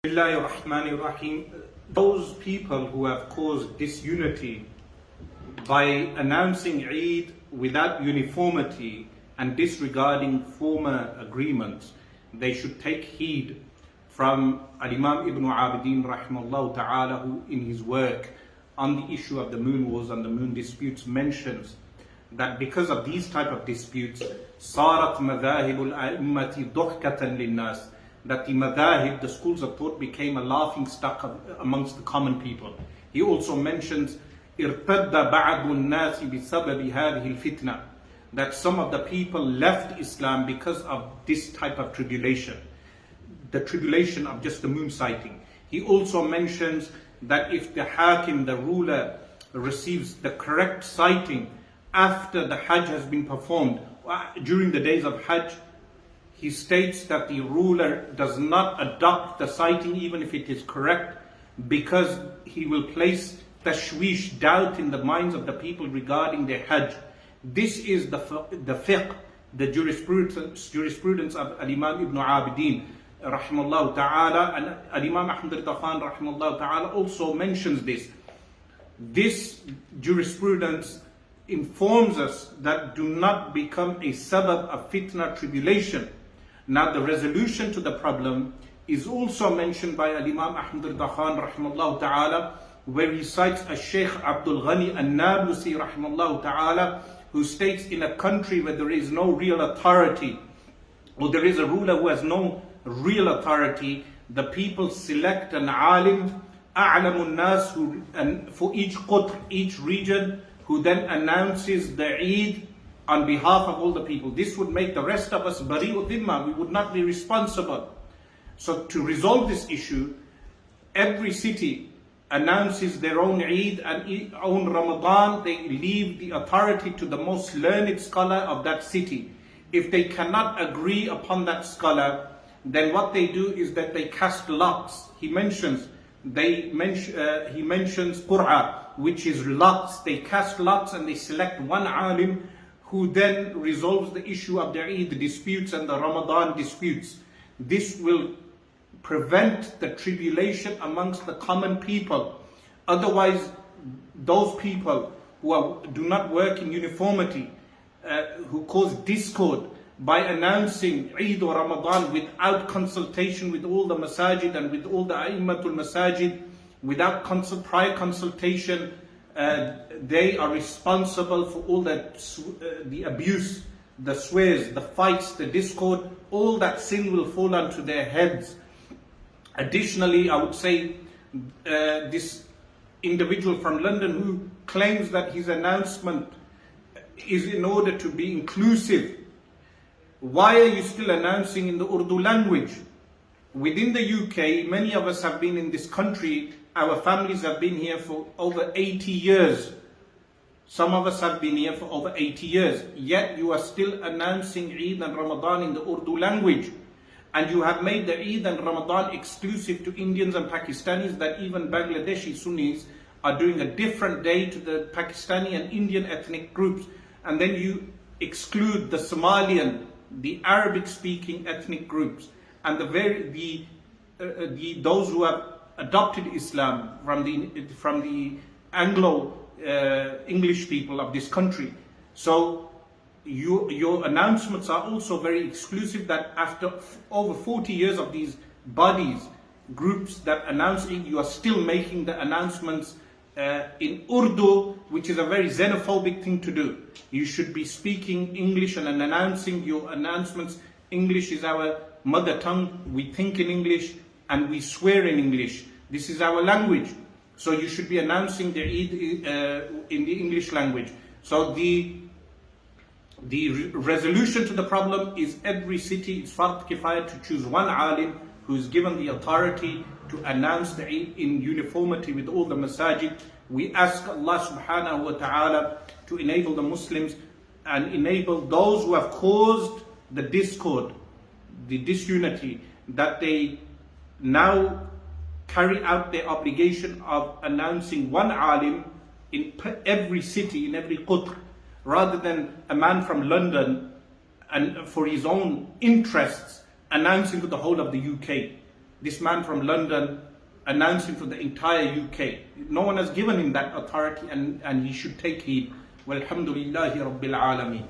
Bismillahirrahmanirrahim. Those people who have caused disunity by announcing Eid without uniformity and disregarding former agreements, they should take heed from Imam Ibn Abidin rahimahullah ta'ala, who in his work on the issue of the moon wars and the moon disputes mentions that because of these type of disputes, صارت مذاهب الأئمة ضحكة للناس, that the madhahib, the schools of thought, became a laughing stock amongst the common people. He also mentions ارتد بعض الناس بسبب هذه الفتنة, that some of the people left Islam because of this type of tribulation, the tribulation of just the moon sighting. He also mentions that if the hakim, the ruler, receives the correct sighting after the Hajj has been performed, during the days of Hajj, he states that the ruler does not adopt the sighting even if it is correct, because he will place tashwish, doubt in the minds of the people regarding their Hajj. This is the fiqh, the jurisprudence of Imam Ibn Abidin rahimahullah ta'ala, and Imam Ahmad Khan rahimahullah ta'ala also mentions this. This jurisprudence informs us that do not become a sabab of fitna, tribulation. Now the resolution to the problem is also mentioned by Imam Ahmad Khan rahimahullah ta'ala, where he cites a Shaykh Abdul Ghani al-Nablusi rahimahullah ta'ala, who states in a country where there is no real authority, or there is a ruler who has no real authority, the people select an alim, a'lamun nas, who, and for each qutr, each region, who then announces the Eid on behalf of all the people. This would make the rest of us bari'u dhimma, we would not be responsible. So to resolve this issue, every city announces their own Eid and own Ramadan. They leave the authority to the most learned scholar of that city. If they cannot agree upon that scholar, then what they do is that they cast lots. He mentions qur'a, which is lots. They cast lots and they select one alim, who then resolves the issue of their Eid disputes and the Ramadan disputes. This will prevent the tribulation amongst the common people. Otherwise, those people who do not work in uniformity, who cause discord by announcing Eid or Ramadan without consultation with all the masajid and with all the a'immatul masajid, without prior consultation, they are responsible for all the abuse, the swears, the fights, the discord. All that sin will fall onto their heads. Additionally, I would say this individual from London who claims that his announcement is in order to be inclusive. Why are you still announcing in the Urdu language? Within the UK, many of us have been in this country, our families have been here for over 80 years. Some of us have been here for over 80 years. Yet you are still announcing Eid and Ramadan in the Urdu language. And you have made the Eid and Ramadan exclusive to Indians and Pakistanis, that even Bangladeshi Sunnis are doing a different day to the Pakistani and Indian ethnic groups. And then you exclude the Somalian, the Arabic-speaking ethnic groups, and those who have adopted Islam from the Anglo English people of this country. So your announcements are also very exclusive, that after over 40 years of these bodies, groups that announce it, you are still making the announcements in Urdu, which is a very xenophobic thing to do. You should be speaking English and announcing your announcements. English is our mother tongue. We think in English and we swear in English. This is our language. So you should be announcing the Eid in the English language. So the resolution to the problem is every city, it's fard kifayah to choose one alim who is given the authority to announce the Eid in uniformity with all the masajid. We ask Allah subhanahu wa ta'ala to enable the Muslims and enable those who have caused the discord, the disunity, that they now carry out their obligation of announcing one alim in every city, in every qutr, rather than a man from London and for his own interests announcing to the whole of the UK. this man from London announcing for the entire UK. No one has given him that authority, and he should take heed. Walhamdulillahi Rabbil Alameen.